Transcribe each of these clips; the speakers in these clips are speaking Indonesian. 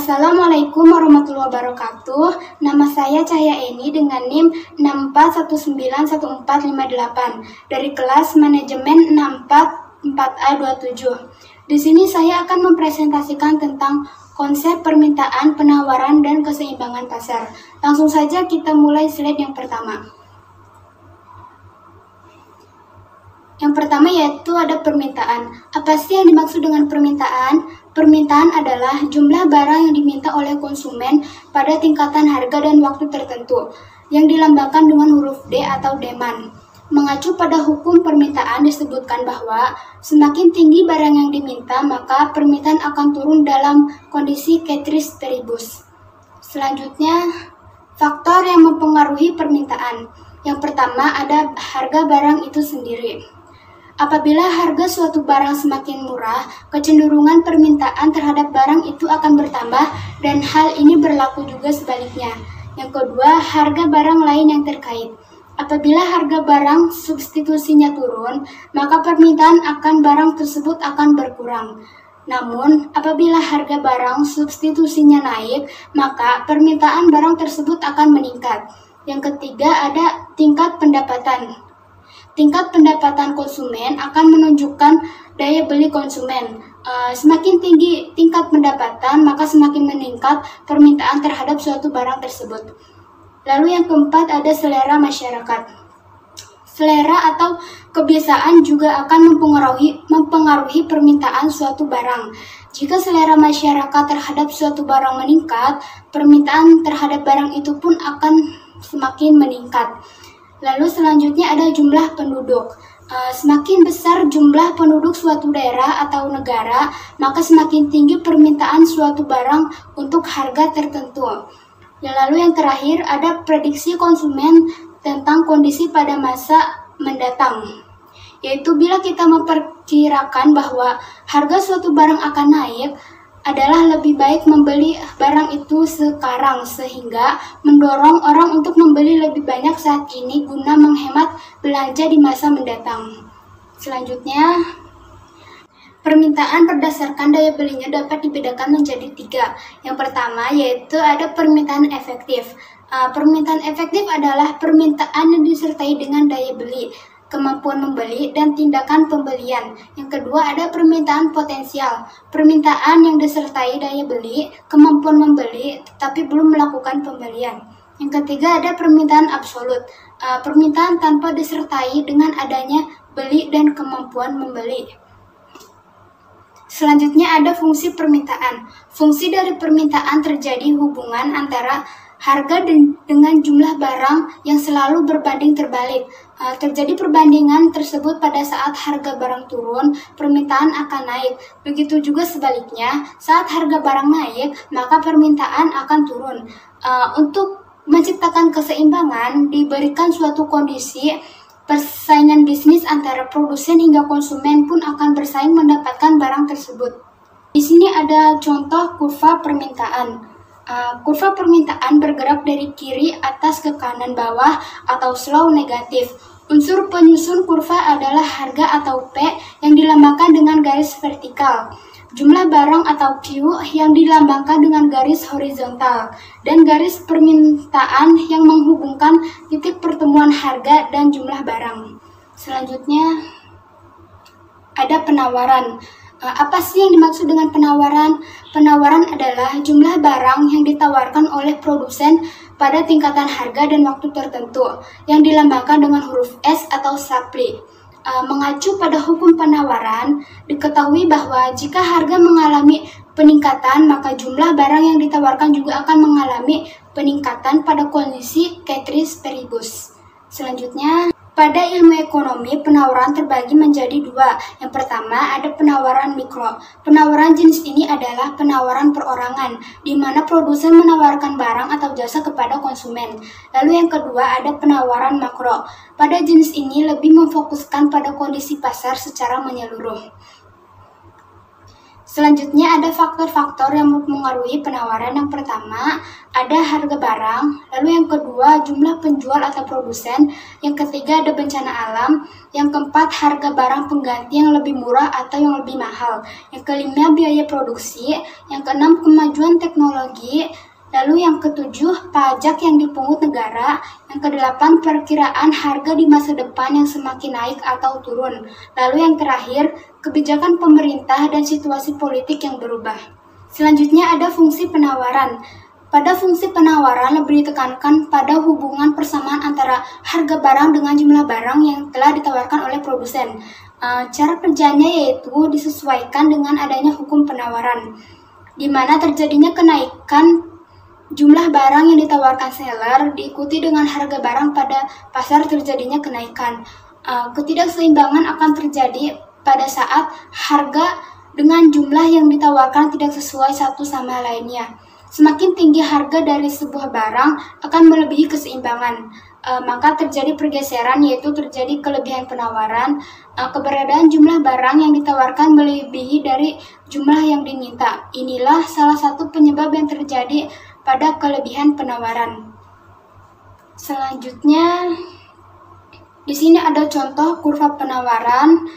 Assalamualaikum warahmatullahi wabarakatuh. Nama saya Cahya Eni dengan NIM 6419145 dari kelas manajemen 644A27. Di sini saya akan mempresentasikan tentang konsep permintaan, penawaran, dan keseimbangan pasar. Langsung saja kita mulai slide yang pertama. Yang pertama yaitu ada permintaan. Apa sih yang dimaksud dengan permintaan? Permintaan adalah jumlah barang yang diminta oleh konsumen pada tingkatan harga dan waktu tertentu, yang dilambangkan dengan huruf D atau demand. Mengacu pada hukum permintaan disebutkan bahwa semakin tinggi barang yang diminta, maka permintaan akan turun dalam kondisi ceteris paribus. Selanjutnya, faktor yang mempengaruhi permintaan. Yang pertama ada harga barang itu sendiri. Apabila harga suatu barang semakin murah, kecenderungan permintaan terhadap barang itu akan bertambah dan hal ini berlaku juga sebaliknya. Yang kedua, harga barang lain yang terkait. Apabila harga barang substitusinya turun, maka permintaan akan barang tersebut akan berkurang. Namun, apabila harga barang substitusinya naik, maka permintaan barang tersebut akan meningkat. Yang ketiga, ada tingkat pendapatan. Tingkat pendapatan konsumen akan menunjukkan daya beli konsumen. Semakin tinggi tingkat pendapatan, maka semakin meningkat permintaan terhadap suatu barang tersebut. Lalu yang keempat ada selera masyarakat. Selera atau kebiasaan juga akan mempengaruhi permintaan suatu barang. Jika selera masyarakat terhadap suatu barang meningkat, permintaan terhadap barang itu pun akan semakin meningkat. Lalu selanjutnya ada jumlah penduduk. Semakin besar jumlah penduduk suatu daerah atau negara, maka semakin tinggi permintaan suatu barang untuk harga tertentu. Lalu yang terakhir ada prediksi konsumen tentang kondisi pada masa mendatang. Yaitu bila kita memperkirakan bahwa harga suatu barang akan naik, adalah lebih baik membeli barang itu sekarang sehingga mendorong orang untuk membeli lebih banyak saat ini guna menghemat belanja di masa mendatang. Selanjutnya, permintaan berdasarkan daya belinya dapat dibedakan menjadi 3. Yang pertama yaitu ada permintaan efektif. Permintaan efektif adalah permintaan yang disertai dengan daya beli, kemampuan membeli, dan tindakan pembelian. Yang kedua ada permintaan potensial. Permintaan yang disertai daya beli, kemampuan membeli, tetapi belum melakukan pembelian. Yang ketiga ada permintaan absolut. Permintaan tanpa disertai dengan adanya beli dan kemampuan membeli. Selanjutnya ada fungsi permintaan. Fungsi dari permintaan terjadi hubungan antara harga dengan jumlah barang yang selalu berbanding terbalik. Terjadi perbandingan tersebut pada saat harga barang turun, permintaan akan naik. Begitu juga sebaliknya, saat harga barang naik, maka permintaan akan turun. Untuk menciptakan keseimbangan, diberikan suatu kondisi persaingan bisnis antara produsen hingga konsumen pun akan bersaing mendapatkan barang tersebut. Di sini ada contoh kurva permintaan. Kurva permintaan bergerak dari kiri atas ke kanan bawah atau slow negatif. Unsur penyusun kurva adalah harga atau P yang dilambangkan dengan garis vertikal, jumlah barang atau Q yang dilambangkan dengan garis horizontal, dan garis permintaan yang menghubungkan titik pertemuan harga dan jumlah barang. Selanjutnya ada penawaran. Apa sih yang dimaksud dengan penawaran? Penawaran adalah jumlah barang yang ditawarkan oleh produsen pada tingkatan harga dan waktu tertentu, yang dilambangkan dengan huruf S atau supply. Mengacu pada hukum penawaran, diketahui bahwa jika harga mengalami peningkatan, maka jumlah barang yang ditawarkan juga akan mengalami peningkatan pada kondisi ceteris paribus. Selanjutnya, pada ilmu ekonomi, penawaran terbagi menjadi 2. Yang pertama, ada penawaran mikro. Penawaran jenis ini adalah penawaran perorangan, di mana produsen menawarkan barang atau jasa kepada konsumen. Lalu yang kedua, ada penawaran makro. Pada jenis ini lebih memfokuskan pada kondisi pasar secara menyeluruh. Selanjutnya ada faktor-faktor yang mempengaruhi penawaran. Yang pertama, ada harga barang, lalu yang kedua jumlah penjual atau produsen, yang ketiga ada bencana alam, yang keempat harga barang pengganti yang lebih murah atau yang lebih mahal, yang kelima biaya produksi, yang keenam kemajuan teknologi, lalu yang ketujuh pajak yang dipungut negara, yang kedelapan perkiraan harga di masa depan yang semakin naik atau turun, lalu yang terakhir kebijakan pemerintah dan situasi politik yang berubah. Selanjutnya ada fungsi penawaran. Pada fungsi penawaran lebih ditekankan pada hubungan persamaan antara harga barang dengan jumlah barang yang telah ditawarkan oleh produsen. Cara kerjanya yaitu disesuaikan dengan adanya hukum penawaran, di mana terjadinya kenaikan jumlah barang yang ditawarkan seller diikuti dengan harga barang pada pasar terjadinya kenaikan. Ketidakseimbangan akan terjadi pada saat harga dengan jumlah yang ditawarkan tidak sesuai satu sama lainnya. Semakin tinggi harga dari sebuah barang akan melebihi keseimbangan, maka terjadi pergeseran, yaitu terjadi kelebihan penawaran. Keberadaan jumlah barang yang ditawarkan melebihi dari jumlah yang diminta. Inilah salah satu penyebab yang terjadi pada kelebihan penawaran. Selanjutnya, di sini ada contoh kurva penawaran.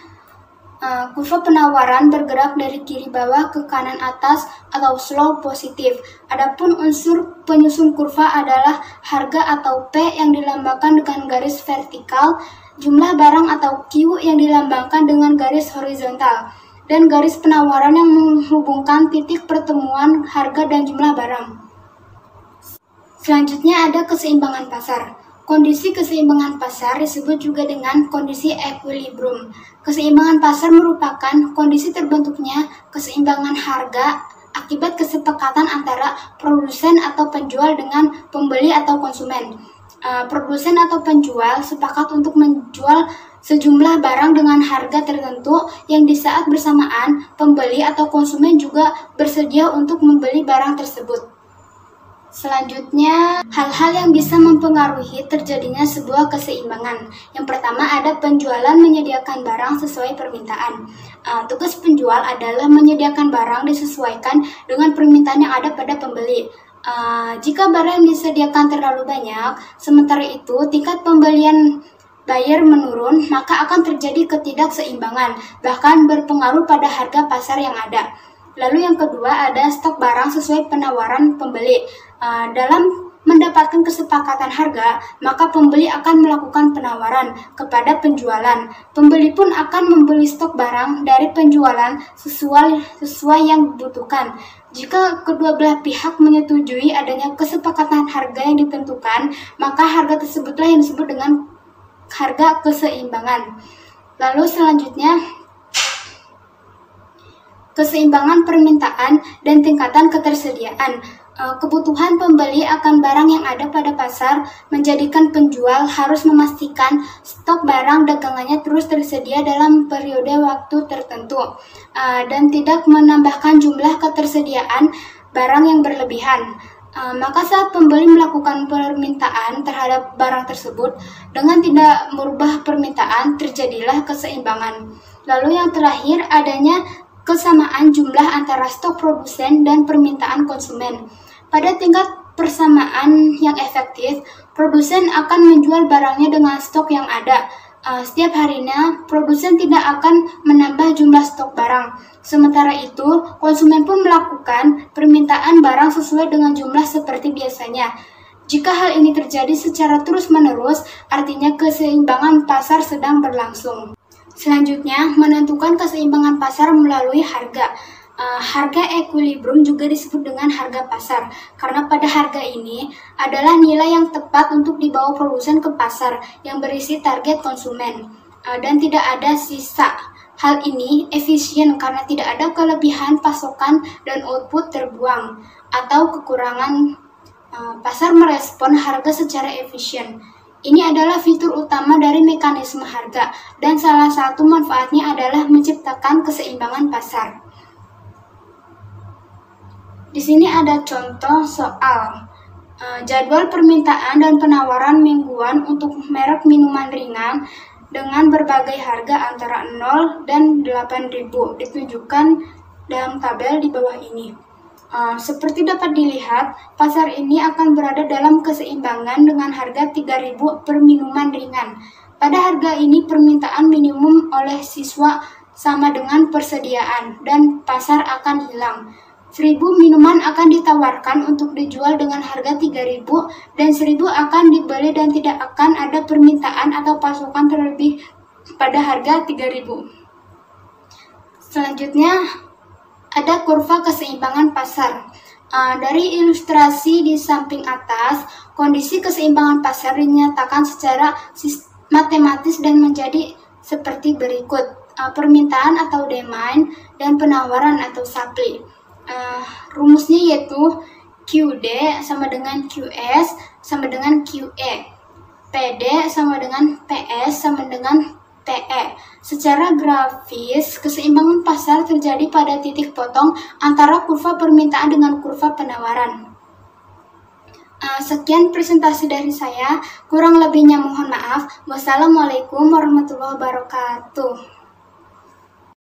Kurva penawaran bergerak dari kiri bawah ke kanan atas atau slope positif. Adapun unsur penyusun kurva adalah harga atau P yang dilambangkan dengan garis vertikal, jumlah barang atau Q yang dilambangkan dengan garis horizontal, dan garis penawaran yang menghubungkan titik pertemuan harga dan jumlah barang. Selanjutnya ada keseimbangan pasar. Kondisi keseimbangan pasar disebut juga dengan kondisi equilibrium. Keseimbangan pasar merupakan kondisi terbentuknya keseimbangan harga akibat kesepakatan antara produsen atau penjual dengan pembeli atau konsumen. Produsen atau penjual sepakat untuk menjual sejumlah barang dengan harga tertentu yang di saat bersamaan pembeli atau konsumen juga bersedia untuk membeli barang tersebut. Selanjutnya, hal-hal yang bisa mempengaruhi terjadinya sebuah keseimbangan. Yang pertama ada penjualan menyediakan barang sesuai permintaan. Tugas penjual adalah menyediakan barang disesuaikan dengan permintaan yang ada pada pembeli. Jika barang yang disediakan terlalu banyak, sementara itu tingkat pembelian buyer menurun, maka akan terjadi ketidakseimbangan, bahkan berpengaruh pada harga pasar yang ada. Lalu yang kedua ada stok barang sesuai penawaran pembeli. Dalam mendapatkan kesepakatan harga, maka pembeli akan melakukan penawaran kepada penjualan. Pembeli pun akan membeli stok barang dari penjualan sesuai yang dibutuhkan. Jika kedua belah pihak menyetujui adanya kesepakatan harga yang ditentukan, maka harga tersebutlah yang disebut dengan harga keseimbangan. Lalu selanjutnya, keseimbangan permintaan dan tingkatan ketersediaan. Kebutuhan pembeli akan barang yang ada pada pasar menjadikan penjual harus memastikan stok barang dagangannya terus tersedia dalam periode waktu tertentu, dan tidak menambahkan jumlah ketersediaan barang yang berlebihan. Maka saat pembeli melakukan permintaan terhadap barang tersebut dengan tidak merubah permintaan, terjadilah keseimbangan. Lalu yang terakhir adanya kesamaan jumlah antara stok produsen dan permintaan konsumen. Pada tingkat persamaan yang efektif, produsen akan menjual barangnya dengan stok yang ada. Setiap harinya, produsen tidak akan menambah jumlah stok barang. Sementara itu, konsumen pun melakukan permintaan barang sesuai dengan jumlah seperti biasanya. Jika hal ini terjadi secara terus-menerus, artinya keseimbangan pasar sedang berlangsung. Selanjutnya, menentukan keseimbangan pasar melalui harga. Harga equilibrium juga disebut dengan harga pasar, karena pada harga ini adalah nilai yang tepat untuk dibawa produsen ke pasar yang berisi target konsumen, dan tidak ada sisa. Hal ini efisien karena tidak ada kelebihan pasokan dan output terbuang, atau kekurangan. Pasar merespon harga secara efisien. Ini adalah fitur utama dari mekanisme harga, dan salah satu manfaatnya adalah menciptakan keseimbangan pasar. Di sini ada contoh soal jadwal permintaan dan penawaran mingguan untuk merek minuman ringan dengan berbagai harga antara 0 dan 8.000 ditunjukkan dalam tabel di bawah ini. Seperti dapat dilihat, pasar ini akan berada dalam keseimbangan dengan harga 3.000 per minuman ringan. Pada harga ini, permintaan minimum oleh siswa sama dengan persediaan, dan pasar akan hilang. 1.000 minuman akan ditawarkan untuk dijual dengan harga 3.000, dan 1.000 akan dibeli dan tidak akan ada permintaan atau pasokan terlebih pada harga 3.000. Selanjutnya, ada kurva keseimbangan pasar. Dari ilustrasi di samping atas, kondisi keseimbangan pasar dinyatakan secara matematis dan menjadi seperti berikut. Permintaan atau demand dan penawaran atau supply. Rumusnya yaitu QD sama dengan QS sama dengan QE. PD sama dengan PS sama dengan PE. Secara grafis, keseimbangan pasar terjadi pada titik potong antara kurva permintaan dengan kurva penawaran. Sekian presentasi dari saya, kurang lebihnya mohon maaf. Wassalamualaikum warahmatullahi wabarakatuh.